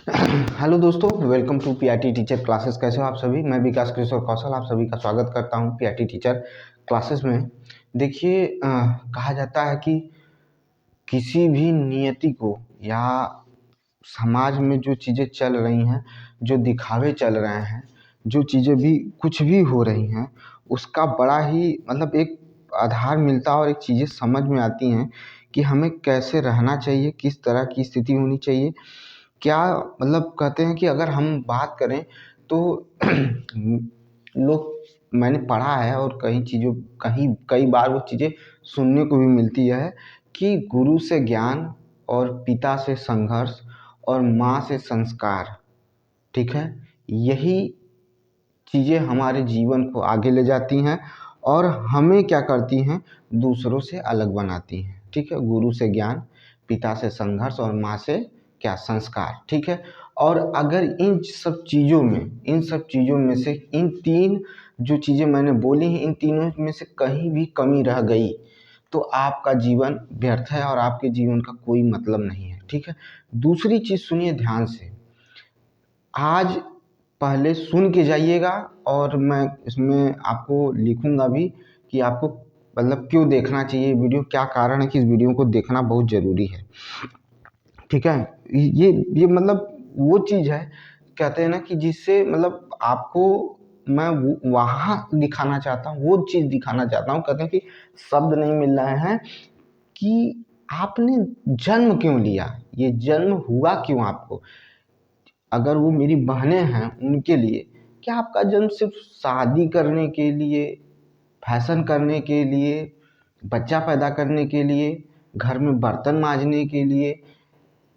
Hello दोस्तों, welcome to PIT teacher classes. कैसे हो आप सभी? मैं विकास किशोर कौशल आप सभी का स्वागत करता हूं पीआईटी टीचर क्लासेस में। देखिए, कहा जाता है कि किसी भी नियति को या समाज में जो चीज़ें चल रही हैं, जो दिखावे चल रहे हैं, जो चीज़ें भी कुछ भी हो रही हैं, उसका बड़ा ही मतलब एक आधार मिलता है और एक चीज़ें समझ में आती हैं कि हमें कैसे रहना चाहिए, किस तरह की स्थिति होनी चाहिए। क्या मतलब कहते हैं कि अगर हम बात करें तो लोग, मैंने पढ़ा है और कहीं कई बार वो चीज़ें सुनने को भी मिलती है कि गुरु से ज्ञान और पिता से संघर्ष और माँ से संस्कार। ठीक है, यही चीज़ें हमारे जीवन को आगे ले जाती हैं और हमें क्या करती हैं, दूसरों से अलग बनाती हैं। ठीक है, गुरु से ज्ञान, पिता से संघर्ष और माँ से क्या, संस्कार। ठीक है, और अगर इन सब चीज़ों में से इन तीन जो चीज़ें मैंने बोली हैं, इन तीनों में से कहीं भी कमी रह गई तो आपका जीवन व्यर्थ है और आपके जीवन का कोई मतलब नहीं है। ठीक है, दूसरी चीज़ सुनिए ध्यान से। आज पहले सुन के जाइएगा और मैं इसमें आपको लिखूंगा भी कि आपको मतलब क्यों देखना चाहिए वीडियो, क्या कारण है कि इस वीडियो को देखना बहुत ज़रूरी है। ठीक है, ये मतलब वो चीज़ है, कहते हैं ना कि जिससे मतलब आपको मैं वहाँ दिखाना चाहता हूँ, वो चीज़ दिखाना चाहता हूँ। कहते हैं कि शब्द नहीं मिल रहे हैं कि आपने जन्म क्यों लिया, ये जन्म हुआ क्यों आपको। अगर वो मेरी बहनें हैं उनके लिए, क्या आपका जन्म सिर्फ शादी करने के लिए, फैशन करने के लिए, बच्चा पैदा करने के लिए, घर में बर्तन मांजने के लिए,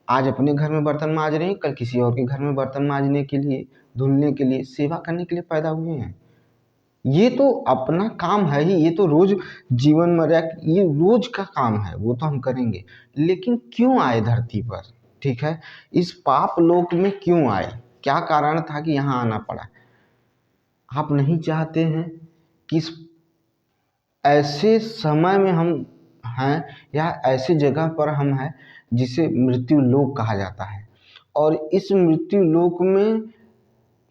आज अपने घर में बर्तन मांज रहे हैं, कल किसी और के घर में बर्तन मांजने के लिए, धुलने के लिए, सेवा करने के लिए पैदा हुए हैं? ये तो अपना काम है ही, ये तो रोज जीवन मर्या, ये रोज का काम है, वो तो हम करेंगे। लेकिन क्यों आए धरती पर? ठीक है, इस पाप लोक में क्यों आए, क्या कारण था कि यहाँ आना पड़ा? आप नहीं चाहते हैं कि इस ऐसे समय में हम हैं या ऐसी जगह पर हम हैं जिसे मृत्यु लोक कहा जाता है। और इस मृत्यु लोक में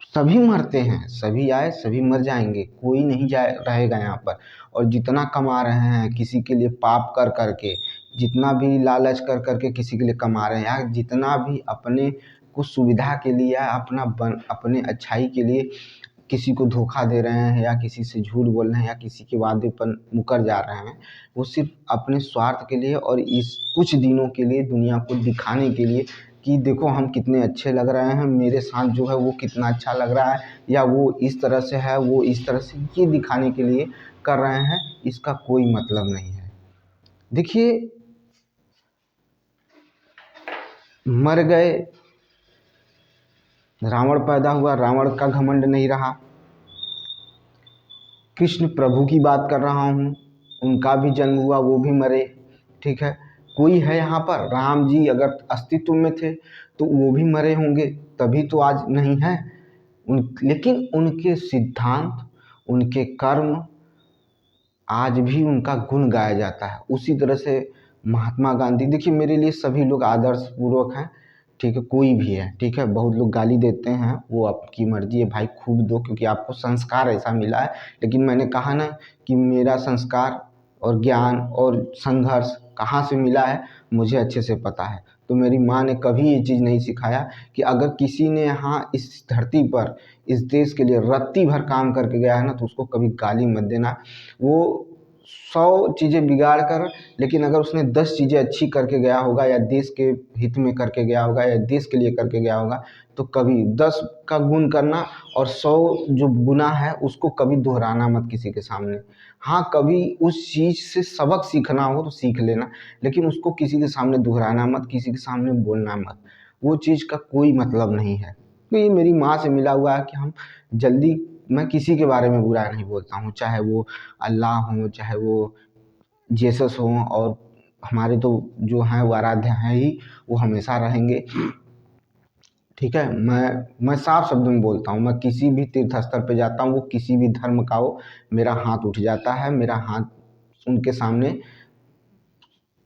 सभी मरते हैं, सभी आए सभी मर जाएंगे, कोई नहीं जाए रहेगा यहाँ पर। और जितना कमा रहे हैं किसी के लिए पाप कर करके, जितना भी लालच कर करके किसी के लिए कमा रहे हैं, या जितना भी अपने कुछ सुविधा के लिए या अपने अच्छाई के लिए किसी को धोखा दे रहे हैं या किसी से झूठ बोल रहे हैं या किसी के वादे पर मुकर जा रहे हैं, वो सिर्फ अपने स्वार्थ के लिए और इस कुछ दिनों के लिए दुनिया को दिखाने के लिए कि देखो हम कितने अच्छे लग रहे हैं, मेरे साथ जो है वो कितना अच्छा लग रहा है, या वो इस तरह से है, वो इस तरह से, ये दिखाने के लिए कर रहे हैं। इसका कोई मतलब नहीं है। देखिए, मर गए, रावण पैदा हुआ, रावण का घमंड नहीं रहा। कृष्ण प्रभु की बात कर रहा हूँ, उनका भी जन्म हुआ, वो भी मरे। ठीक है, कोई है यहाँ पर, राम जी अगर अस्तित्व में थे तो वो भी मरे होंगे, तभी तो आज नहीं है लेकिन उनके सिद्धांत, उनके कर्म, आज भी उनका गुण गाया जाता है। उसी तरह से महात्मा गांधी, देखिए मेरे लिए सभी लोग आदर्श पूर्वक हैं। ठीक है, कोई भी है, ठीक है, बहुत लोग गाली देते हैं, वो आपकी मर्जी है भाई, खूब दो क्योंकि आपको संस्कार ऐसा मिला है। लेकिन मैंने कहा ना कि मेरा संस्कार और ज्ञान और संघर्ष कहाँ से मिला है, मुझे अच्छे से पता है। तो मेरी माँ ने कभी ये चीज़ नहीं सिखाया कि अगर किसी ने यहाँ इस धरती पर इस देश के लिए रत्ती भर काम करके गया है ना, तो उसको कभी गाली मत देना। वो 100 चीज़ें बिगाड़ कर, लेकिन अगर उसने 10 चीज़ें अच्छी करके गया होगा या देश के हित में करके गया होगा या देश के लिए करके गया होगा, तो कभी 10 का गुण करना और 100 जो गुनाह है उसको कभी दोहराना मत किसी के सामने। हाँ, कभी उस चीज़ से सबक सीखना हो तो सीख लेना, लेकिन उसको किसी के सामने दोहराना मत, किसी के सामने बोलना मत। वो चीज़ का कोई मतलब नहीं है। तो ये मेरी माँ से मिला हुआ है कि हम जल्दी, मैं किसी के बारे में बुरा नहीं बोलता हूँ, चाहे वो अल्लाह हो, चाहे वो जीसस हो, और हमारे तो जो हैं वो आराध्य हैं ही, वो हमेशा रहेंगे। ठीक है, मैं साफ शब्दों में बोलता हूँ, मैं किसी भी तीर्थ स्थल पे जाता हूँ, वो किसी भी धर्म का हो, मेरा हाथ उठ जाता है, मेरा हाथ उनके सामने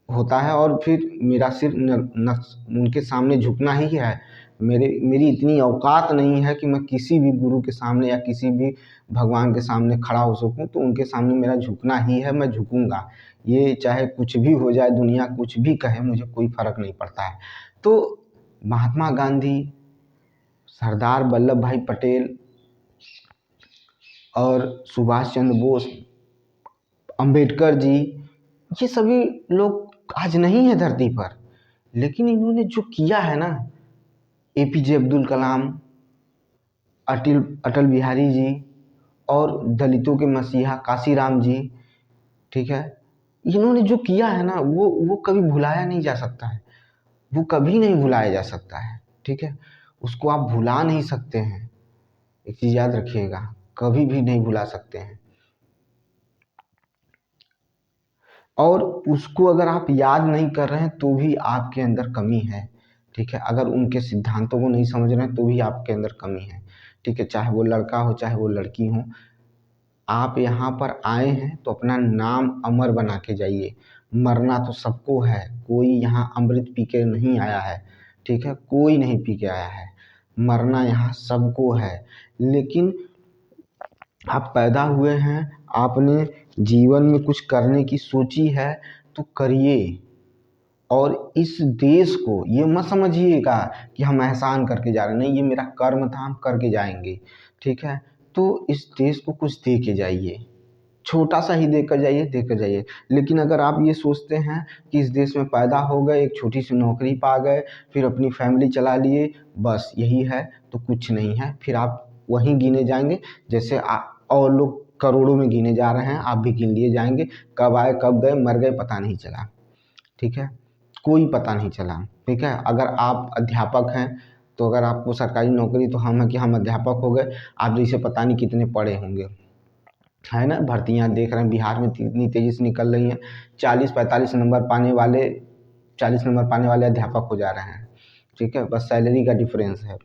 होता है और फिर मेरा सिर उनके सामने झुकना ही है। मेरी इतनी औकात नहीं है कि मैं किसी भी गुरु के सामने या किसी भी भगवान के सामने खड़ा हो सकूं, तो उनके सामने मेरा झुकना ही है, मैं झुकूंगा। ये चाहे कुछ भी हो जाए, दुनिया कुछ भी कहे, मुझे कोई फर्क नहीं पड़ता है। तो महात्मा गांधी, सरदार वल्लभ भाई पटेल और सुभाष चंद्र बोस, अंबेडकर जी, ये सभी लोग आज नहीं है धरती पर, लेकिन इन्होंने जो किया है ना, एपीजे अब्दुल कलाम, अटल बिहारी जी और दलितों के मसीहा काशीराम जी, ठीक है, इन्होंने जो किया है ना, वो कभी भुलाया नहीं जा सकता है, वो कभी नहीं भुलाया जा सकता है, ठीक है। उसको आप भुला नहीं सकते हैं, एक चीज़ याद रखिएगा, कभी भी नहीं भुला सकते हैं। और उसको अगर आप याद नहीं कर रहे हैं तो भी आपके अंदर कमी है, ठीक है। अगर उनके सिद्धांतों को नहीं समझ रहे हैं तो भी आपके अंदर कमी है, ठीक है। चाहे वो लड़का हो, चाहे वो लड़की हो, आप यहाँ पर आए हैं तो अपना नाम अमर बना के जाइए। मरना तो सबको है, कोई यहाँ अमृत पी के नहीं आया है, ठीक है, कोई नहीं पी के आया है। मरना यहाँ सबको है, लेकिन आप पैदा हुए हैं, आपने जीवन में कुछ करने की सोची है तो करिए। और इस देश को ये मत समझिएगा कि हम एहसान करके जा रहे हैं, नहीं, ये मेरा कर्म था, हम करके जाएंगे, ठीक है। तो इस देश को कुछ दे के जाइए, छोटा सा ही देकर जाइए, देकर जाइए। लेकिन अगर आप ये सोचते हैं कि इस देश में पैदा हो गए, एक छोटी सी नौकरी पा गए, फिर अपनी फैमिली चला लिए, बस यही है, तो कुछ नहीं है। फिर आप वहीं गिने जाएंगे जैसे और लोग करोड़ों में गिने जा रहे हैं, आप भी गिन लिए जाएंगे। कब आए कब गए, मर गए, पता नहीं चला, ठीक है, कोई पता नहीं चला, ठीक है। अगर आप अध्यापक हैं तो अगर आपको सरकारी नौकरी, तो हम है कि हम अध्यापक हो गए, आप जैसे पता नहीं कितने पढ़े होंगे, है ना। भर्तियां देख रहे हैं बिहार में इतनी तेज़ी से निकल रही हैं, 40-45 नंबर पाने वाले, 40 नंबर पाने वाले अध्यापक हो जा रहे हैं, ठीक है, बस सैलरी का डिफरेंस है।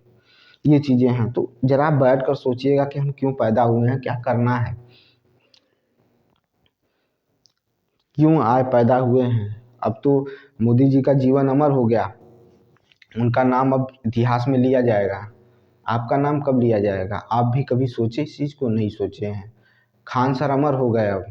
ये चीज़ें हैं, तो जरा आप बैठ कर सोचिएगा कि हम क्यों पैदा हुए हैं, क्या करना है, क्यों आए पैदा हुए हैं। अब तो मोदी जी का जीवन अमर हो गया, उनका नाम अब इतिहास में लिया जाएगा, आपका नाम कब लिया जाएगा। आप भी कभी सोचे इस चीज़ को, नहीं सोचे हैं। खान सर अमर हो गए, अब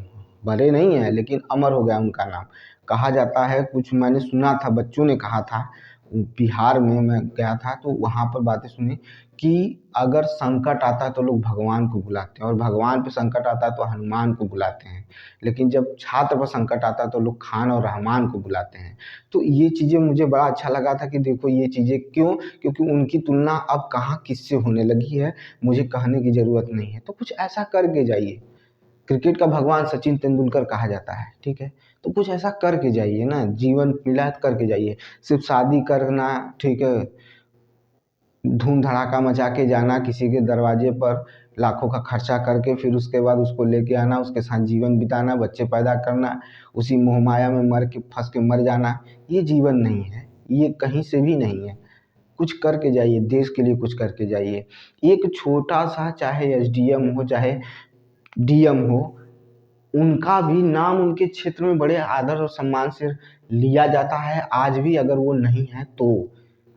भले नहीं है लेकिन अमर हो गया उनका नाम। कहा जाता है, कुछ मैंने सुना था, बच्चों ने कहा था, बिहार में मैं गया था तो वहाँ पर बातें सुनी कि अगर संकट आता है तो लोग भगवान को बुलाते हैं, और भगवान पे संकट आता है तो हनुमान को बुलाते हैं, लेकिन जब छात्र पर संकट आता है तो लोग खान और रहमान को बुलाते हैं। तो ये चीज़ें मुझे बड़ा अच्छा लगा था कि देखो ये चीज़ें क्यों, क्योंकि उनकी तुलना अब कहाँ किससे होने लगी है, मुझे कहने की ज़रूरत नहीं है। तो कुछ ऐसा करके जाइए, क्रिकेट का भगवान सचिन तेंदुलकर कहा जाता है, ठीक है, तो कुछ ऐसा करके जाइए ना, जीवन मिला है तो करके जाइए। सिर्फ शादी करना, ठीक है, धूम धड़ाका मचा के जाना किसी के दरवाजे पर, लाखों का खर्चा करके, फिर उसके बाद उसको लेके आना, उसके साथ जीवन बिताना, बच्चे पैदा करना, उसी मोह माया में मर के फंस के मर जाना, ये जीवन नहीं है, ये कहीं से भी नहीं है। कुछ करके जाइए, देश के लिए कुछ करके जाइए। एक छोटा सा, चाहे एसडीएम हो, चाहे डीएम हो, उनका भी नाम उनके क्षेत्र में बड़े आदर और सम्मान से लिया जाता है आज भी। अगर वो नहीं है तो,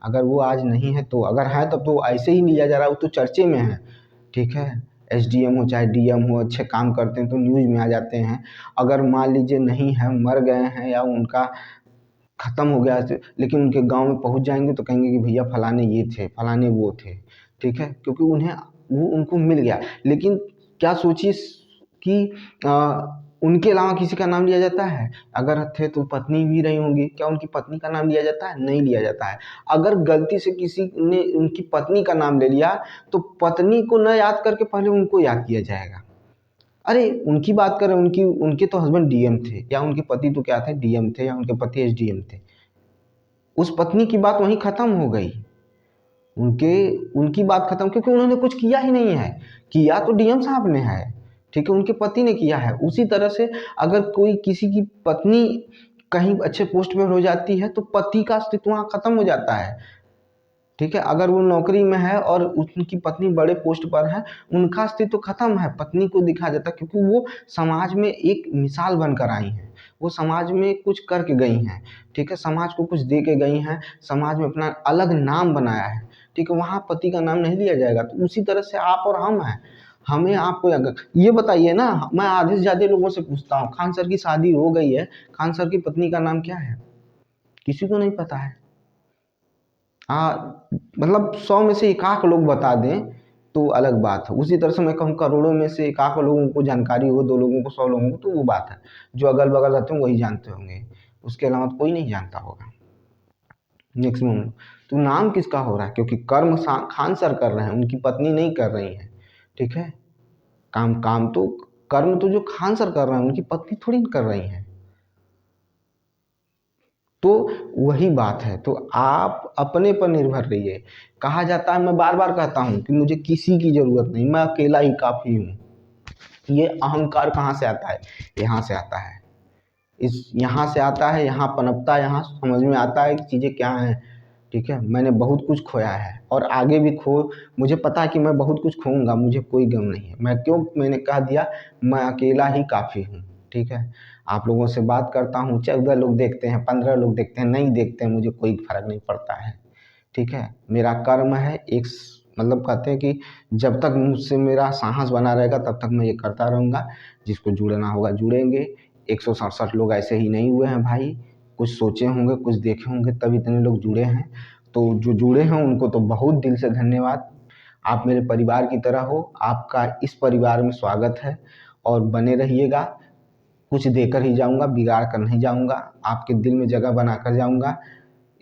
अगर वो आज नहीं है तो, अगर है तब तो ऐसे ही लिया जा रहा है, वो तो चर्चे में है, ठीक है। एसडीएम हो चाहे डीएम हो, अच्छे काम करते हैं तो न्यूज़ में आ जाते हैं। अगर मान लीजिए नहीं है, मर गए हैं या उनका ख़त्म हो गया है, लेकिन उनके गांव में पहुंच जाएंगे तो कहेंगे कि भैया फलाने ये थे, फलाने वो थे, ठीक है, क्योंकि उन्हें वो उनको मिल गया। लेकिन क्या सोचिए कि उनके अलावा किसी का नाम लिया जाता है, अगर थे तो पत्नी भी रही होंगी, क्या उनकी पत्नी का नाम लिया जाता है, नहीं लिया जाता है। अगर गलती से किसी ने उनकी पत्नी का नाम ले लिया तो पत्नी को न याद करके पहले उनको याद किया जाएगा। अरे उनकी बात करें, उनके तो हस्बैंड डीएम थे, या उनके पति तो क्या थे, डीएम थे, या उनके पति एसडीएम थे, उस पत्नी की बात वहीं खत्म हो गई, उनके उनकी बात खत्म, क्योंकि उन्होंने कुछ किया ही नहीं है। किया तो डीएम साहब ने है, ठीक है, उनके पति ने किया है। उसी तरह से अगर कोई किसी की पत्नी कहीं अच्छे पोस्ट पर हो जाती है तो पति का अस्तित्व वहाँ खत्म हो जाता है, ठीक है। अगर वो नौकरी में है और उनकी पत्नी बड़े पोस्ट पर है, उनका अस्तित्व खत्म है, पत्नी को दिखा जाता है, क्योंकि वो समाज में एक मिसाल बनकर आई हैं, वो समाज में कुछ करके गई हैं, ठीक है, समाज को कुछ दे के गई हैं, समाज में अपना अलग नाम बनाया है। ठीक है, वहाँ पति का नाम नहीं लिया जाएगा। तो उसी तरह से आप और हम हैं, हमें आपको अगर ये बताइए ना, मैं आधे से ज़्यादा लोगों से पूछता हूँ, खान सर की शादी हो गई है, खान सर की पत्नी का नाम क्या है? किसी को नहीं पता है। मतलब 100 में से एक आध लोग बता दें तो अलग बात है। उसी तरह से मैं कहूँ करोड़ों में से एक आध लोगों को जानकारी हो, 2 लोगों को, 100 लोगों को, तो वो बात है। जो अगल बगल रहते हैं वही जानते होंगे, उसके अलावा तो कोई नहीं जानता होगा मैक्सिमम। तो नाम किसका हो रहा है? क्योंकि कर्म खान सर कर रहे हैं, उनकी पत्नी नहीं कर रही है। ठीक है, काम काम तो कर्म तो जो खान सर कर रहे हैं, उनकी पत्नी थोड़ी ना कर रही है। तो वही बात है। तो आप अपने पर निर्भर रहिए। कहा जाता है, मैं बार बार कहता हूँ कि मुझे किसी की ज़रूरत नहीं, मैं अकेला ही काफ़ी हूँ। ये अहंकार कहाँ से आता है? यहाँ से आता है, इस यहाँ से आता है, यहाँ पनपता है, यहाँ समझ में आता है कि चीज़ें क्या हैं। ठीक है, मैंने बहुत कुछ खोया है और आगे भी मुझे पता है कि मैं बहुत कुछ खोऊंगा, मुझे कोई गम नहीं है। मैंने कह दिया, मैं अकेला ही काफ़ी हूँ। ठीक है, आप लोगों से बात करता हूँ, 14 लोग देखते हैं, 15 लोग देखते हैं, नहीं देखते हैं, मुझे कोई फर्क नहीं पड़ता है। ठीक है, मेरा कर्म है एक, मतलब कहते हैं कि जब तक मुझसे मेरा साहस बना रहेगा तब तक मैं ये करता रहूँगा। जिसको जुड़ना होगा जुड़ेंगे। 167 लोग ऐसे ही नहीं हुए हैं भाई, कुछ सोचे होंगे, कुछ देखे होंगे, तब इतने लोग जुड़े हैं। तो जो जुड़े हैं उनको तो बहुत दिल से धन्यवाद। आप मेरे परिवार की तरह हो, आपका इस परिवार में स्वागत है और बने रहिएगा। कुछ देकर ही जाऊँगा, बिगाड़ कर नहीं जाऊँगा, आपके दिल में जगह बना कर जाऊँगा।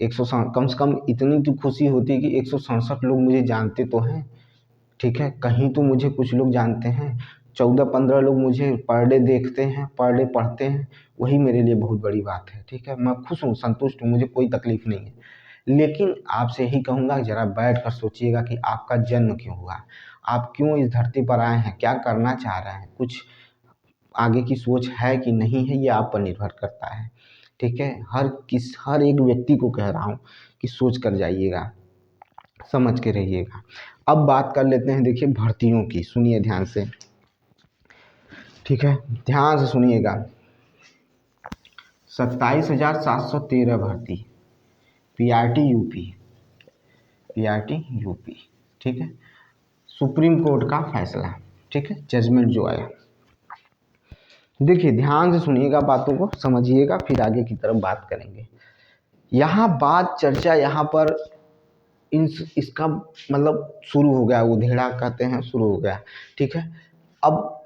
कम से कम इतनी तो खुशी होती है कि 167 लोग मुझे जानते तो हैं। ठीक है, कहीं तो मुझे कुछ लोग जानते हैं। 14-15 लोग मुझे पर डे देखते हैं, पर डे पढ़ते हैं, वही मेरे लिए बहुत बड़ी बात है। ठीक है, मैं खुश हूँ, संतुष्ट हूँ, मुझे कोई तकलीफ नहीं है। लेकिन आपसे यही कहूँगा, ज़रा बैठ कर सोचिएगा कि आपका जन्म क्यों हुआ, आप क्यों इस धरती पर आए हैं, क्या करना चाह रहे हैं, कुछ आगे की सोच है कि नहीं है, ये आप पर निर्भर करता है। ठीक है, हर एक व्यक्ति को कह रहा हूँ कि सोच कर जाइएगा, समझ के रहिएगा। अब बात कर लेते हैं, देखिए भर्तियों की, सुनिए ध्यान से। ठीक है, ध्यान से सुनिएगा। 27,713 भर्ती, पीआरटी यूपी, पीआरटी यूपी। ठीक है, सुप्रीम कोर्ट का फैसला, ठीक है, जजमेंट जो आया। देखिए ध्यान से सुनिएगा, बातों को समझिएगा, फिर आगे की तरफ बात करेंगे। यहाँ बात चर्चा यहाँ पर इसका मतलब शुरू हो गया, उधेड़ा कहते हैं, शुरू हो गया। ठीक है, अब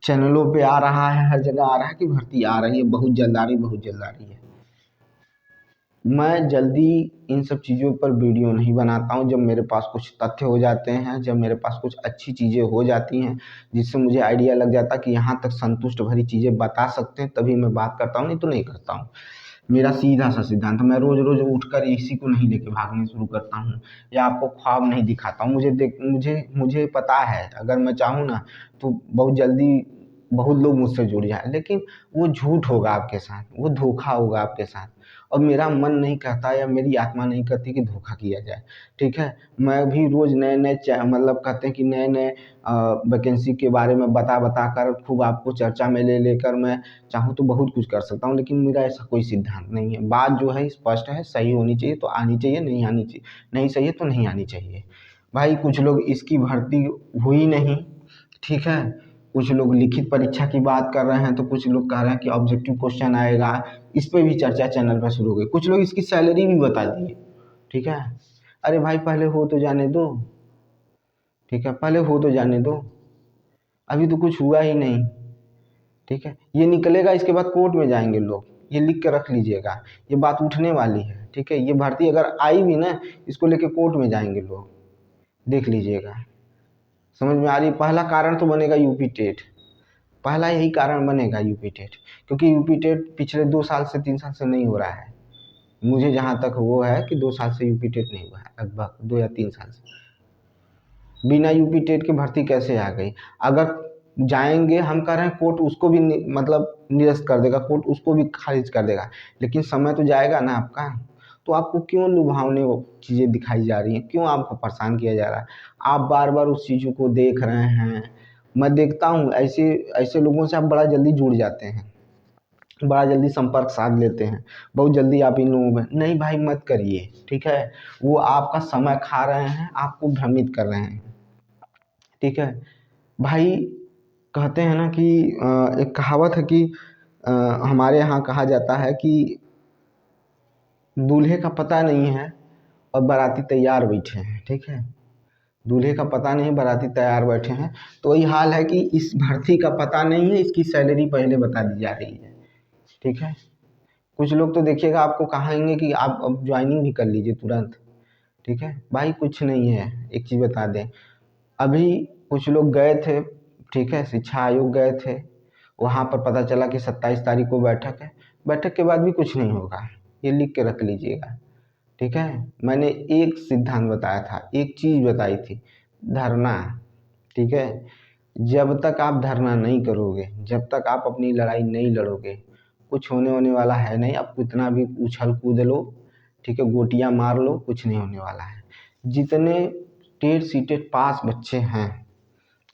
चैनलों पे आ रहा है, हर जगह आ रहा है कि भर्ती आ रही है, बहुत जल्द आ रही, बहुत जल्द आ रही है। मैं जल्दी इन सब चीज़ों पर वीडियो नहीं बनाता हूँ। जब मेरे पास कुछ तथ्य हो जाते हैं, जब मेरे पास कुछ अच्छी चीज़ें हो जाती हैं जिससे मुझे आइडिया लग जाता है कि यहाँ तक संतुष्ट भरी चीज़ें बता सकते हैं, तभी मैं बात करता हूँ, नहीं तो नहीं करता हूँ। मेरा सीधा सा सिद्धांत, मैं रोज़ रोज़ उठकर इसी को नहीं लेके भागने शुरू करता हूँ या आपको ख्वाब नहीं दिखाता हूँ। मुझे पता है, अगर मैं चाहूँ ना तो बहुत जल्दी बहुत लोग मुझसे जुड़ जाए, लेकिन वो झूठ होगा आपके साथ, वो धोखा होगा आपके साथ, और मेरा मन नहीं कहता या मेरी आत्मा नहीं कहती कि धोखा किया जाए। ठीक है, मैं भी रोज़ नए नए मतलब कहते हैं कि नए नए वैकेंसी के बारे में बता कर खूब आपको चर्चा में ले लेकर मैं चाहूँ तो बहुत कुछ कर सकता हूँ, लेकिन मेरा ऐसा कोई सिद्धांत नहीं है। बात जो है स्पष्ट है, सही होनी चाहिए तो आनी चाहिए, नहीं आनी चाहिए, नहीं सही है तो नहीं आनी चाहिए। भाई कुछ लोग इसकी भर्ती हुई नहीं, ठीक है, कुछ लोग लिखित परीक्षा की बात कर रहे हैं, तो कुछ लोग कह रहे हैं कि ऑब्जेक्टिव क्वेश्चन आएगा, इस पे भी चर्चा चैनल पर शुरू हो गई। कुछ लोग इसकी सैलरी भी बता दिए। ठीक है, अरे भाई पहले हो तो जाने दो। ठीक है, पहले हो तो जाने दो, अभी तो कुछ हुआ ही नहीं। ठीक है, ये निकलेगा, इसके बाद कोर्ट में जाएंगे लोग, ये लिख के रख लीजिएगा, ये बात उठने वाली है। ठीक है, ये भर्ती अगर आई भी ना, इसको लेके कोर्ट में जाएंगे लोग, देख लीजिएगा। समझ में आ रही? पहला कारण तो बनेगा यूपी टेट, पहला यही कारण बनेगा यूपी टेट, क्योंकि यूपी टेट पिछले 2 साल से 3 साल से नहीं हो रहा है। मुझे जहाँ तक वो है कि 2 साल से यूपी टेट नहीं हुआ है, लगभग 2 या 3 साल से। बिना यूपी टेट के भर्ती कैसे आ गई? अगर जाएंगे, हम कह रहे हैं कोर्ट उसको भी मतलब निरस्त कर देगा, कोर्ट उसको भी खारिज कर देगा, लेकिन समय तो जाएगा ना आपका। तो आपको क्यों लुभावने वो चीज़ें दिखाई जा रही हैं, क्यों आपको परेशान किया जा रहा है? आप बार बार उस चीज़ों को देख रहे हैं, मैं देखता हूँ ऐसे ऐसे लोगों से आप बड़ा जल्दी जुड़ जाते हैं। बड़ा जल्दी संपर्क साध लेते हैं, बहुत जल्दी आप इन लोगों में, नहीं भाई मत करिए, ठीक है। वो आपका समय खा रहे हैं, आपको भ्रमित कर रहे हैं, ठीक है भाई। कहते हैं ना कि एक कहावत है कि अ, हमारे यहाँ कहा जाता है कि दूल्हे का पता नहीं है और बाराती तैयार बैठे हैं, ठीक है। दूल्हे का पता नहीं, बाराती तैयार बैठे हैं। तो वही हाल है कि इस भर्ती का पता नहीं है, इसकी सैलरी पहले बता दी जा रही है, ठीक है। कुछ लोग तो देखिएगा आपको कहेंगे कि आप अब ज्वाइनिंग भी कर लीजिए तुरंत, ठीक है भाई। कुछ नहीं है, एक चीज़ बता दें, अभी कुछ लोग गए थे, ठीक है, शिक्षा आयोग गए थे, वहाँ पर पता चला कि 27 तारीख को बैठक है। बैठक के बाद भी कुछ नहीं होगा, ये लिख के रख लीजिएगा, ठीक है। मैंने एक सिद्धांत बताया था, एक चीज़ बताई थी, धरना, ठीक है। जब तक आप धरना नहीं करोगे, जब तक आप अपनी लड़ाई नहीं लड़ोगे, कुछ होने वाला है नहीं। आप कितना भी उछल कूद लो, ठीक है, गोटियां मार लो, कुछ नहीं होने वाला है। जितने टेट सीटेड पास बच्चे हैं,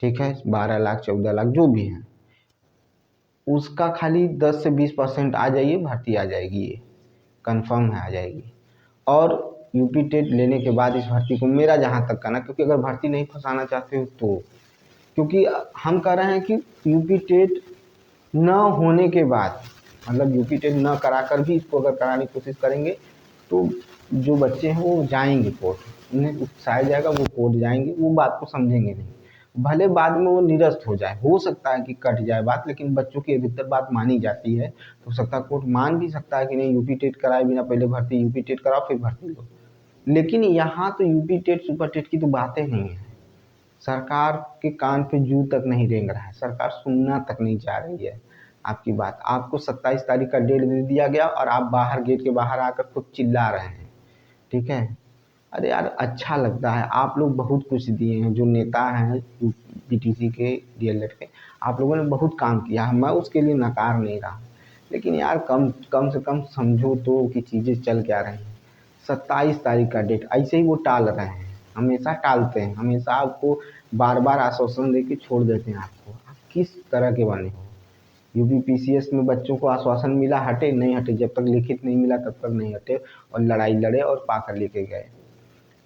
ठीक है, 12 लाख 14 लाख जो भी हैं, उसका खाली 10 से 20% आ जाइए, भर्ती आ जाएगी, ये कंफर्म है, आ जाएगी। और यूपी टेट लेने के बाद इस भर्ती को, मेरा जहाँ तक कहना, क्योंकि अगर भर्ती नहीं फंसाना चाहते हो तो, क्योंकि हम कह रहे हैं कि यूपी टेट न होने के बाद, मतलब यूपी टेट न कराकर भी इसको अगर कराने की कोशिश करेंगे तो जो बच्चे हैं वो जाएंगे कोर्ट, उन्हें उकसाया जाएगा, वो कोर्ट जाएंगे, वो बात को समझेंगे नहीं। भले बाद में वो निरस्त हो जाए, हो सकता है कि कट जाए बात, लेकिन बच्चों की अधिकतर बात मानी जाती है। तो हो सकता है कोर्ट मान भी सकता है कि नहीं, यूपी टेट कराए बिना पहले भर्ती, यूपी टेट कराओ फिर भर्ती लो। लेकिन यहाँ तो यूपी टेट सुपर टेट की तो बातें नहीं है। सरकार के कान पे जू तक नहीं रेंग रहा है, सरकार सुनना तक नहीं चाह रही है आपकी बात। आपको 27 तारीख का डेट दे दिया गया और आप बाहर, गेट के बाहर आकर खुद चिल्ला रहे हैं, ठीक है। अरे यार अच्छा लगता है, आप लोग बहुत कुछ दिए हैं, जो नेता हैं पीटीसी के, डीएलएड के, आप लोगों ने बहुत काम किया है, मैं उसके लिए नकार नहीं रहा। लेकिन यार कम कम से कम समझो तो कि चीज़ें चल क्या रही हैं। 27 तारीख का डेट ऐसे ही वो टाल रहे हैं, हमेशा टालते हैं, हमेशा आपको बार बार आश्वासन दे के छोड़ देते हैं आपको। आप किस तरह के बने हो। यूपीपीसीएस में बच्चों को आश्वासन मिला, हटे नहीं हटे, जब तक लिखित नहीं मिला तब तक नहीं हटे, और लड़ाई लड़े और पाकर लेके गए।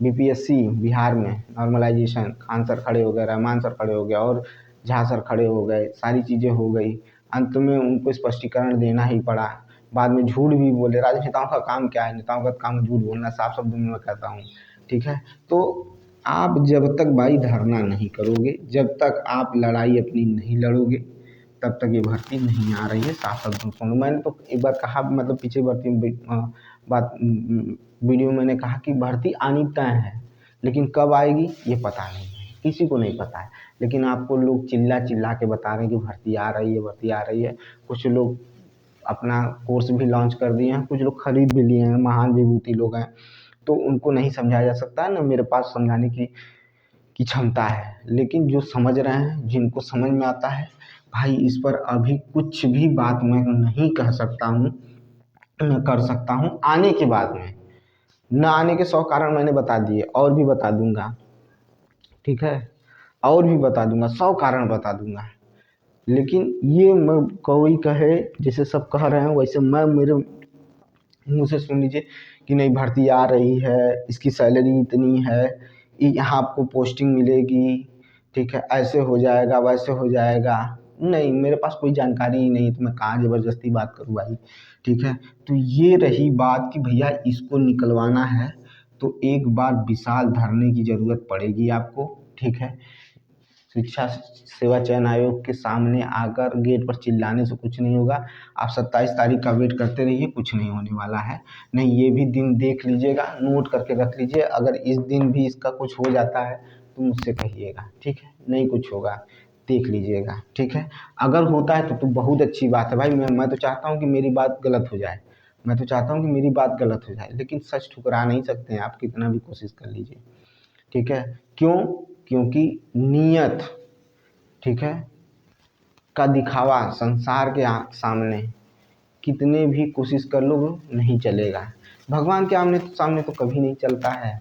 बीपीएससी बिहार में नॉर्मलाइजेशन, खान सर खड़े हो गए, रहमान सर खड़े हो गए और झा सर खड़े हो गए, सारी चीज़ें हो गई, अंत में उनको स्पष्टीकरण देना ही पड़ा। बाद में झूठ भी बोले, राजनेताओं का काम क्या है, नेताओं का काम झूठ बोलना, साफ शब्दों में मैं कहता हूँ, ठीक है। तो आप जब तक भाई धरना नहीं करोगे, जब तक आप लड़ाई अपनी नहीं लड़ोगे, तब तक ये भर्ती नहीं आ रही है, साफ शब्दों में सुनो। मैंने तो एक बार कहा, मतलब पीछे भर्ती बात वीडियो में मैंने कहा कि भर्ती आनी तय है, लेकिन कब आएगी ये पता नहीं है, किसी को नहीं पता है। लेकिन आपको लोग चिल्ला चिल्ला के बता रहे हैं कि भर्ती आ रही है, भर्ती आ रही है। कुछ लोग अपना कोर्स भी लॉन्च कर दिए हैं, कुछ लोग खरीद भी लिए हैं, महान विभूति लोग हैं, तो उनको नहीं समझाया जा सकता है ना, मेरे पास समझाने की क्षमता है। लेकिन जो समझ रहे हैं, जिनको समझ में आता है, भाई इस पर अभी कुछ भी बात मैं नहीं कह सकता हूँ, मैं कर सकता हूँ आने के बाद में। न आने के 100 कारण मैंने बता दिए, और भी बता दूंगा, ठीक है, और भी बता दूंगा, 100 कारण बता दूंगा। लेकिन ये मैं, कोई कहे जैसे सब कह रहे हैं वैसे मैं, मेरे मुँह से सुन लीजिए कि नहीं भर्ती आ रही है, इसकी सैलरी इतनी है, यहाँ आपको पोस्टिंग मिलेगी, ठीक है, ऐसे हो जाएगा, वैसे हो जाएगा। नहीं, मेरे पास कोई जानकारी ही नहीं, तो मैं कहाँ ज़बरदस्ती बात करूँ भाई, ठीक है। तो ये रही बात कि भैया इसको निकलवाना है तो एक बार विशाल धरने की ज़रूरत पड़ेगी आपको, ठीक है। शिक्षा सेवा चयन आयोग के सामने आकर गेट पर चिल्लाने से कुछ नहीं होगा। आप 27 तारीख का वेट करते रहिए, कुछ नहीं होने वाला है। नहीं, ये भी दिन देख लीजिएगा, नोट करके रख लीजिए, अगर इस दिन भी इसका कुछ हो जाता है तो मुझसे कहिएगा, ठीक है। नहीं कुछ होगा, देख लीजिएगा, ठीक है। अगर होता है तो बहुत अच्छी बात है भाई, मैं तो चाहता हूँ कि मेरी बात गलत हो जाए, मैं तो चाहता हूँ कि मेरी बात गलत हो जाए, लेकिन सच ठुकरा नहीं सकते हैं आप, कितना भी कोशिश कर लीजिए, ठीक है। क्यों? क्योंकि नियत, ठीक है, का दिखावा संसार के सामने कितने भी कोशिश कर लो वो नहीं चलेगा। भगवान के आमने सामने तो कभी नहीं चलता है,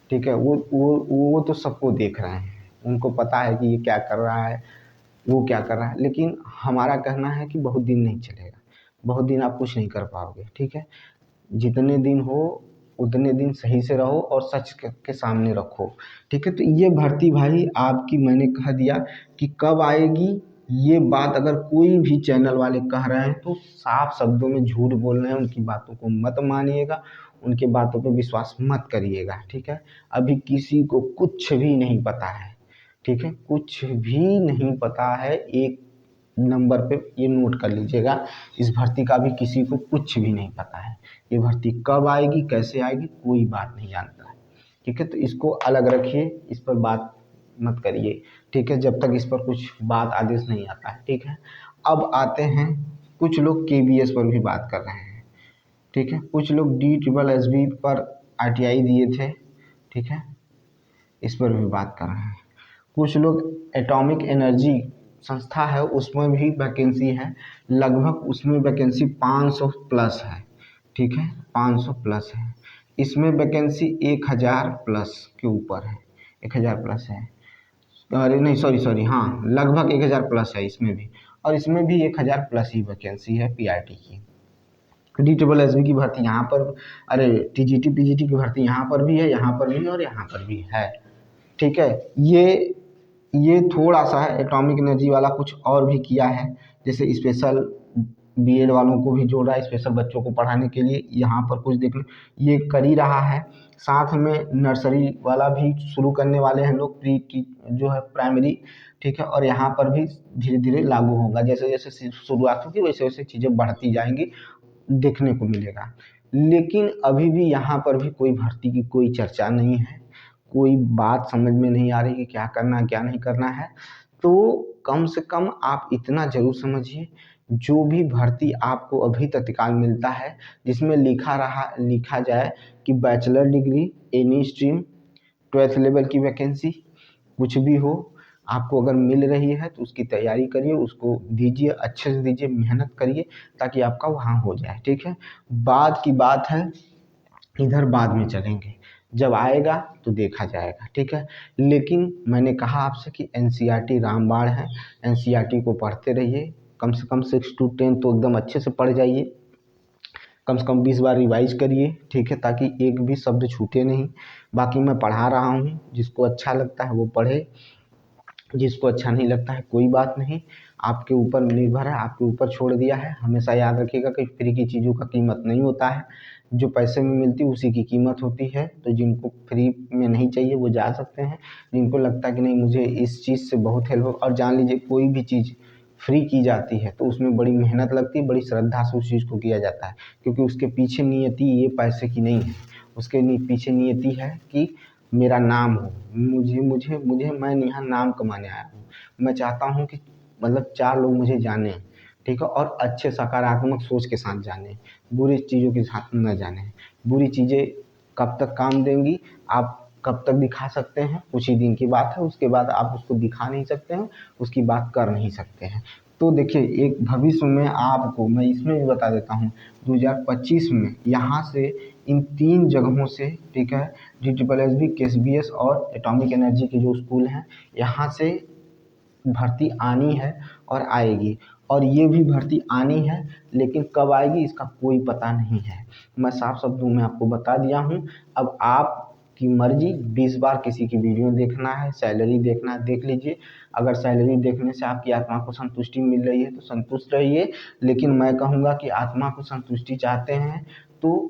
ठीक है। वो तो सबको देख रहे हैं, उनको पता है कि ये क्या कर रहा है, वो क्या कर रहा है। लेकिन हमारा कहना है कि बहुत दिन नहीं चलेगा, बहुत दिन आप कुछ नहीं कर पाओगे। ठीक है, जितने दिन हो उतने दिन सही से रहो और सच के सामने रखो। ठीक है, तो ये भर्ती भाई आपकी मैंने कह दिया कि कब आएगी। ये बात अगर कोई भी चैनल वाले कह रहे हैं तो साफ शब्दों में झूठ बोल रहे हैं, उनकी बातों को मत मानिएगा, उनके बातों पे विश्वास मत करिएगा। ठीक है, अभी किसी को कुछ भी नहीं पता है। ठीक है, कुछ भी नहीं पता है, एक नंबर पे ये नोट कर लीजिएगा, इस भर्ती का भी किसी को कुछ भी नहीं पता है। ये भर्ती कब आएगी कैसे आएगी कोई बात नहीं जानता है। ठीक है, तो इसको अलग रखिए, इस पर बात मत करिए। ठीक है, जब तक इस पर कुछ बात आदेश नहीं आता है। ठीक है, अब आते हैं, कुछ लोग केबीएस पर भी बात कर रहे हैं। ठीक है, कुछ लोग DSSB पर RTI दिए थे। ठीक है, इस पर भी बात कर रहे हैं। कुछ लोग एटॉमिक एनर्जी संस्था है उसमें भी वैकेंसी है, लगभग उसमें वैकेंसी 500 प्लस है। ठीक है, 500 प्लस है, इसमें वैकेंसी 1000 प्लस के ऊपर है, 1000 प्लस है। अरे नहीं, सॉरी सॉरी, हाँ लगभग 1000 प्लस है इसमें भी, और इसमें भी 1000 प्लस ही वैकेंसी है PRT की। DSSB की भर्ती यहाँ पर, अरे TGT PGT की भर्ती यहाँ पर भी है, यहाँ पर भी और यहाँ पर भी है। ठीक है, ये थोड़ा सा है, एटॉमिक एनर्जी वाला कुछ और भी किया है, जैसे स्पेशल BEd वालों को भी जोड़ा है, स्पेशल बच्चों को पढ़ाने के लिए यहाँ पर कुछ देख लो, ये कर ही रहा है। साथ में नर्सरी वाला भी शुरू करने वाले हैं लोग, प्री की जो है प्राइमरी। ठीक है, और यहाँ पर भी धीरे धीरे लागू होगा, जैसे जैसे शुरुआत होगी वैसे वैसे चीज़ें बढ़ती जाएंगी, देखने को मिलेगा। लेकिन अभी भी यहाँ पर भी कोई भर्ती की कोई चर्चा नहीं है, कोई बात समझ में नहीं आ रही कि क्या करना है क्या नहीं करना है। तो कम से कम आप इतना जरूर समझिए, जो भी भर्ती आपको अभी तत्काल मिलता है जिसमें लिखा जाए कि bachelor degree any stream 12th level की वैकेंसी, कुछ भी हो, आपको अगर मिल रही है तो उसकी तैयारी करिए, उसको दीजिए, अच्छे से दीजिए, मेहनत करिए ताकि आपका वहाँ हो जाए। ठीक है, बाद की बात है, इधर बाद में चलेंगे, जब आएगा तो देखा जाएगा। ठीक है, लेकिन मैंने कहा आपसे कि NCERT रामबाण है, NCERT को पढ़ते रहिए, कम से कम 6 to 10 तो एकदम अच्छे से पढ़ जाइए, कम से कम 20 बार रिवाइज करिए। ठीक है, ताकि एक भी शब्द छूटे नहीं। बाकी मैं पढ़ा रहा हूँ, जिसको अच्छा लगता है वो पढ़े, जिसको अच्छा नहीं लगता है कोई बात नहीं, आपके ऊपर निर्भर है, आपके ऊपर छोड़ दिया है। हमेशा याद रखिएगा कि फ्री की चीज़ों का कीमत नहीं होता है, जो पैसे में मिलती है उसी की कीमत होती है। तो जिनको फ्री में नहीं चाहिए वो जा सकते हैं, जिनको लगता है कि नहीं मुझे इस चीज़ से बहुत हेल्प हो, और जान लीजिए कोई भी चीज़ फ्री की जाती है तो उसमें बड़ी मेहनत लगती है, बड़ी श्रद्धा से उस चीज़ को किया जाता है, क्योंकि उसके पीछे नियति ये पैसे की नहीं है, उसके पीछे नियति है कि मेरा नाम हो, मुझे मुझे मुझे मैं यहाँ नाम कमाने आया हूँ, मैं चाहता हूँ कि मतलब 4 लोग मुझे जाने। ठीक है, और अच्छे सकारात्मक सोच के साथ जाने, बुरी चीज़ों के साथ न जाने। बुरी चीज़ें कब तक काम देंगी, आप कब तक दिखा सकते हैं, कुछ ही दिन की बात है, उसके बाद आप उसको दिखा नहीं सकते हैं, उसकी बात कर नहीं सकते हैं। तो देखिए, एक भविष्य में आपको मैं इसमें भी बता देता हूँ, 2025 में यहाँ से इन 3 जगहों से, ठीक है, DSSB, KSBS और एटॉमिक एनर्जी के जो स्कूल हैं, यहाँ से भर्ती आनी है और आएगी, और ये भी भर्ती आनी है, लेकिन कब आएगी इसका कोई पता नहीं है। मैं साफ शब्दों में आपको बता दिया हूँ। अब आपकी मर्जी, 20 बार किसी की वीडियो देखना है, सैलरी देखना है, देख लीजिए। अगर सैलरी देखने से आपकी आत्मा को संतुष्टि मिल रही है तो संतुष्ट रहिए, लेकिन मैं कहूँगा कि आत्मा को संतुष्टि चाहते हैं तो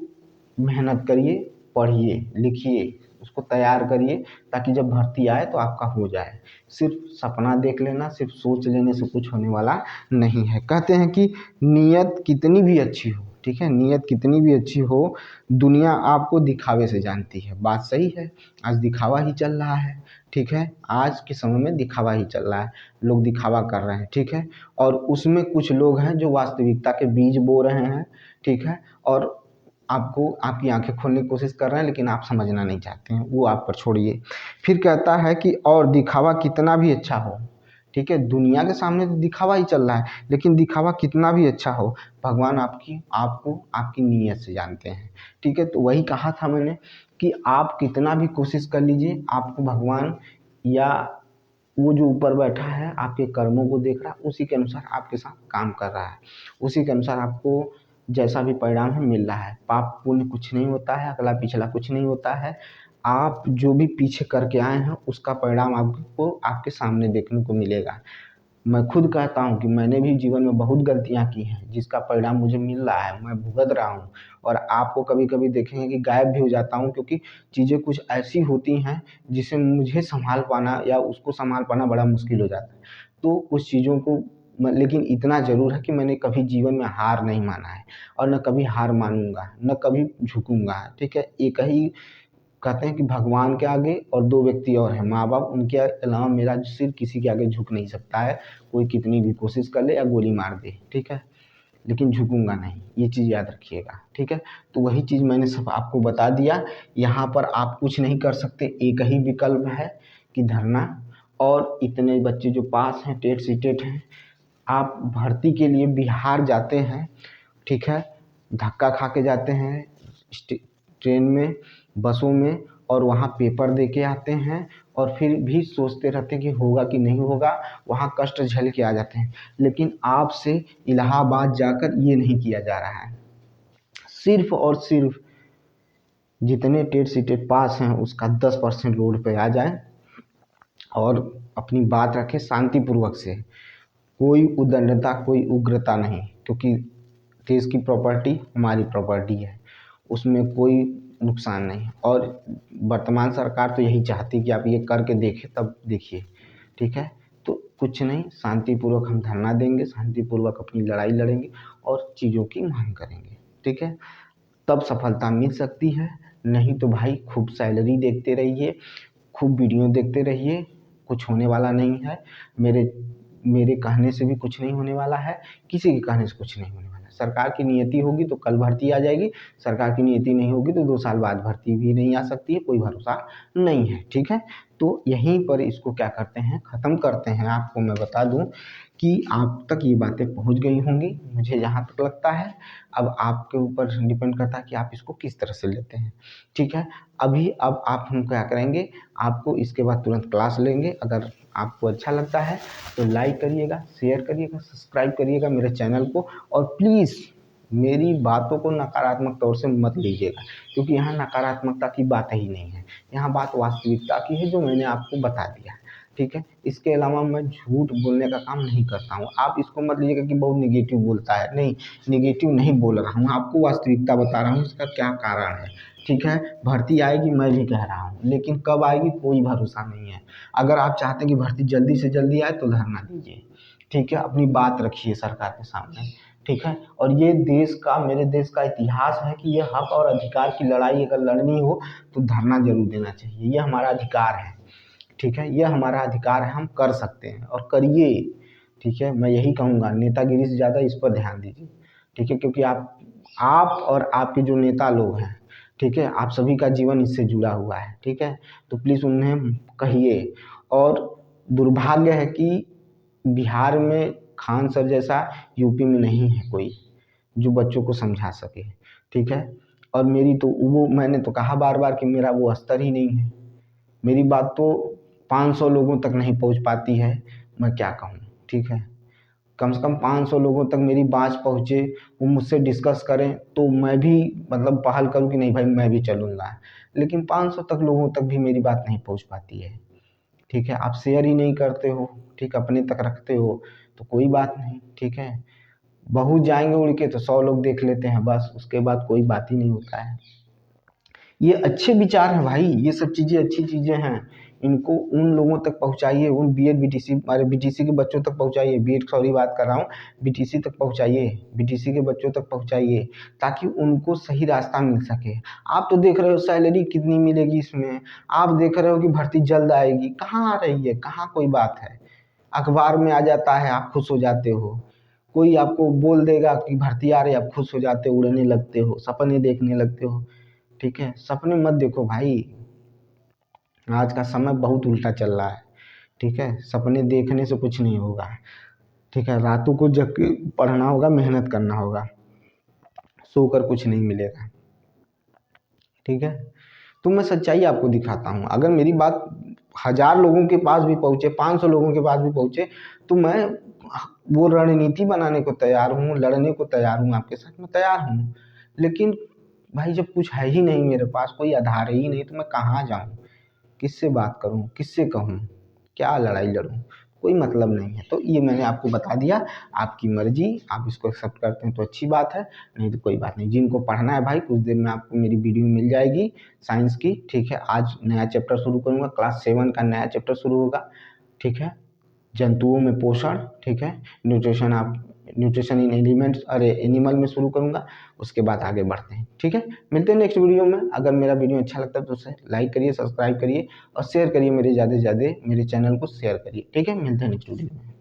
मेहनत करिए, पढ़िए, लिखिए, उसको तैयार करिए, ताकि जब भर्ती आए तो आपका हो जाए। सिर्फ सपना देख लेना, सिर्फ सोच लेने से कुछ होने वाला नहीं है। कहते हैं कि नीयत कितनी भी अच्छी हो, ठीक है, नीयत कितनी भी अच्छी हो, दुनिया आपको दिखावे से जानती है। बात सही है, आज दिखावा ही चल रहा है। ठीक है, आज के समय में दिखावा ही चल रहा है, लोग दिखावा कर रहे हैं। ठीक है, और उसमें कुछ लोग हैं जो वास्तविकता के बीज बो रहे हैं। ठीक है, और आपको आपकी आंखें खोलने की कोशिश कर रहे हैं, लेकिन आप समझना नहीं चाहते हैं, वो आप पर छोड़िए। फिर कहता है कि और दिखावा कितना भी अच्छा हो, ठीक है, दुनिया के सामने तो दिखावा ही चल रहा है, लेकिन दिखावा कितना भी अच्छा हो, भगवान आपको आपकी नीयत से जानते हैं। ठीक है, तो वही कहा था मैंने कि आप कितना भी कोशिश कर लीजिए, आपको भगवान या वो जो ऊपर बैठा है आपके कर्मों को देख रहा है, उसी के अनुसार आपके साथ काम कर रहा है, उसी के अनुसार आपको जैसा भी परिणाम है मिल रहा है। पाप पुण्य कुछ नहीं होता है, अगला पिछला कुछ नहीं होता है। आप जो भी पीछे करके आए हैं उसका परिणाम आपको आपके सामने देखने को मिलेगा। मैं खुद कहता हूँ कि मैंने भी जीवन में बहुत गलतियाँ की हैं जिसका परिणाम मुझे मिल रहा है, मैं भुगत रहा हूँ। और आपको कभी कभी देखेंगे कि गायब भी हो जाता हूँ, क्योंकि चीज़ें कुछ ऐसी होती हैं जिसे मुझे संभाल पाना या उसको संभाल पाना बड़ा मुश्किल हो जाता है। तो उस चीज़ों को लेकिन इतना ज़रूर है कि मैंने कभी जीवन में हार नहीं माना है और न कभी हार मानूंगा, न कभी झुकूंगा। ठीक है, एक ही कहते हैं कि भगवान के आगे और दो व्यक्ति और हैं, माँ बाप, उनके अलावा मेरा सिर किसी के आगे झुक नहीं सकता है। कोई कितनी भी कोशिश कर ले या गोली मार दे, ठीक है, लेकिन झुकूंगा नहीं, ये चीज़ याद रखिएगा। ठीक है, तो वही चीज़ मैंने सब आपको बता दिया। यहाँ पर आप कुछ नहीं कर सकते, एक ही विकल्प है कि धरना। और इतने बच्चे जो पास हैं, टेट सीटेट हैं, आप भर्ती के लिए बिहार जाते हैं, ठीक है, धक्का खा के जाते हैं ट्रेन में, बसों में, और वहाँ पेपर दे के आते हैं और फिर भी सोचते रहते हैं कि होगा कि नहीं होगा, वहाँ कष्ट झेल के आ जाते हैं। लेकिन आपसे इलाहाबाद जाकर ये नहीं किया जा रहा है। सिर्फ और सिर्फ जितने टेट सीटेट पास हैं उसका 10% रोड पे आ जाए और अपनी बात रखें शांतिपूर्वक से। कोई उद्दंडता, कोई उग्रता नहीं, क्योंकि देश की प्रॉपर्टी हमारी प्रॉपर्टी है, उसमें कोई नुकसान नहीं। और वर्तमान सरकार तो यही चाहती है कि आप ये करके देखें, तब देखिए। ठीक है, तो कुछ नहीं, शांतिपूर्वक हम धरना देंगे, शांतिपूर्वक अपनी लड़ाई लड़ेंगे और चीज़ों की मांग करेंगे। ठीक है, तब सफलता मिल सकती है। नहीं तो भाई खूब सैलरी देखते रहिए, खूब वीडियो देखते रहिए, कुछ होने वाला नहीं है। मेरे मेरे कहने से भी कुछ नहीं होने वाला है, किसी के कहने से कुछ नहीं होने वाला है। सरकार की नियति होगी तो कल भर्ती आ जाएगी, सरकार की नियति नहीं होगी तो 2 साल बाद भर्ती भी नहीं आ सकती है, कोई भरोसा नहीं है। ठीक है, तो यहीं पर इसको क्या करते हैं, ख़त्म करते हैं। आपको मैं बता दूं कि आप तक ये बातें पहुंच गई होंगी, मुझे जहाँ तक लगता है। अब आपके ऊपर डिपेंड करता है कि आप इसको किस तरह से लेते हैं। ठीक है, अब आप हम क्या करेंगे, आपको इसके बाद तुरंत क्लास लेंगे। अगर आपको अच्छा लगता है तो लाइक करिएगा, शेयर करिएगा, सब्सक्राइब करिएगा मेरे चैनल को। और प्लीज़ मेरी बातों को नकारात्मक तौर से मत लीजिएगा, क्योंकि यहाँ नकारात्मकता की बात ही नहीं है, यहाँ बात वास्तविकता की है जो मैंने आपको बता दिया। ठीक है, इसके अलावा मैं झूठ बोलने का काम नहीं करता हूँ। आप इसको मत लीजिएगा कि बहुत निगेटिव बोलता है, नहीं, निगेटिव नहीं बोल रहा हूँ, आपको वास्तविकता बता रहा हूँ इसका क्या कारण है। ठीक है, भर्ती आएगी मैं भी कह रहा हूँ, लेकिन कब आएगी कोई भरोसा नहीं है। अगर आप चाहते हैं कि भर्ती जल्दी से जल्दी आए तो धरना दीजिए। ठीक है, अपनी बात रखिए सरकार के सामने। ठीक है, और ये देश का, मेरे देश का इतिहास है कि ये हक और अधिकार की लड़ाई अगर लड़नी हो तो धरना जरूर देना चाहिए, ये हमारा अधिकार है। ठीक है, ये हमारा अधिकार है, हम कर सकते हैं और करिए। ठीक है, मैं यही कहूँगा, नेतागिरी से ज़्यादा इस पर ध्यान दीजिए। ठीक है, क्योंकि आप और आपके जो नेता लोग हैं, ठीक है, आप सभी का जीवन इससे जुड़ा हुआ है। ठीक है, तो प्लीज़ उन्हें कहिए। और दुर्भाग्य है कि बिहार में खान सर जैसा यूपी में नहीं है कोई जो बच्चों को समझा सके। ठीक है, और मेरी तो वो, मैंने तो कहा बार बार कि मेरा वो स्तर ही नहीं है, मेरी बात तो 500 लोगों तक नहीं पहुंच पाती है, मैं क्या कहूँ। ठीक है, कम से कम 500 लोगों तक मेरी बात पहुँचे, वो मुझसे डिस्कस करें तो मैं भी मतलब पहल करूँ कि नहीं भाई मैं भी चलूँगा। लेकिन 500 तक लोगों तक भी मेरी बात नहीं पहुँच पाती है। ठीक है, आप शेयर ही नहीं करते हो, ठीक, अपने तक रखते हो, तो कोई बात नहीं। ठीक है, बहुत जाएंगे उड़ के तो 100 लोग देख लेते हैं, बस उसके बाद कोई बात ही नहीं होता है। ये अच्छे विचार हैं भाई, ये सब चीज़ें अच्छी चीज़ें हैं, इनको उन लोगों तक पहुंचाइए, उन बीएड बीटीसी, हमारे बीटीसी के बच्चों तक पहुंचाइए, बीएड सॉरी बात कर रहा हूँ, बीटीसी तक पहुंचाइए, बीटीसी के बच्चों तक पहुंचाइए, ताकि उनको सही रास्ता मिल सके। आप तो देख रहे हो सैलरी कितनी मिलेगी इसमें, आप देख रहे हो कि भर्ती जल्द आएगी, कहाँ आ रही है, कहाँ कोई बात है। अखबार में आ जाता है, आप खुश हो जाते हो, कोई आपको बोल देगा कि भर्ती आ रही है, आप खुश हो जाते हो, उड़ने लगते हो, सपने देखने लगते हो। ठीक है, सपने मत देखो भाई, आज का समय बहुत उल्टा चल रहा है। ठीक है, सपने देखने से कुछ नहीं होगा। ठीक है, रातों को जग के पढ़ना होगा, मेहनत करना होगा, सोकर कुछ नहीं मिलेगा। ठीक है, तो मैं सच्चाई आपको दिखाता हूँ, अगर मेरी बात 1000 लोगों के पास भी पहुँचे, 500 लोगों के पास भी पहुँचे, तो मैं वो रणनीति बनाने को तैयार हूँ, लड़ने को तैयार हूँ, आपके साथ मैं तैयार हूँ। लेकिन भाई जब कुछ है ही नहीं मेरे पास, कोई आधार ही नहीं, तो मैं कहाँ जाऊँ, किससे बात करूँ, किससे कहूँ, क्या लड़ाई लड़ूँ, कोई मतलब नहीं है। तो ये मैंने आपको बता दिया, आपकी मर्जी, आप इसको एक्सेप्ट करते हैं तो अच्छी बात है, नहीं तो कोई बात नहीं। जिनको पढ़ना है भाई, कुछ देर में आपको मेरी वीडियो मिल जाएगी साइंस की, ठीक है। आज नया चैप्टर शुरू करूँगा, क्लास 7 का नया चैप्टर शुरू होगा, ठीक है। जंतुओं में पोषण, ठीक है। न्यूट्रिशन इन एलिमेंट्स, अरे एनिमल में शुरू करूँगा, उसके बाद आगे बढ़ते हैं, ठीक है। मिलते हैं नेक्स्ट वीडियो में। अगर मेरा वीडियो अच्छा लगता है तो उसे लाइक करिए, सब्सक्राइब करिए और शेयर करिए, मेरे ज़्यादा से ज़्यादा मेरे चैनल को शेयर करिए, ठीक है। मिलते हैं नेक्स्ट वीडियो में।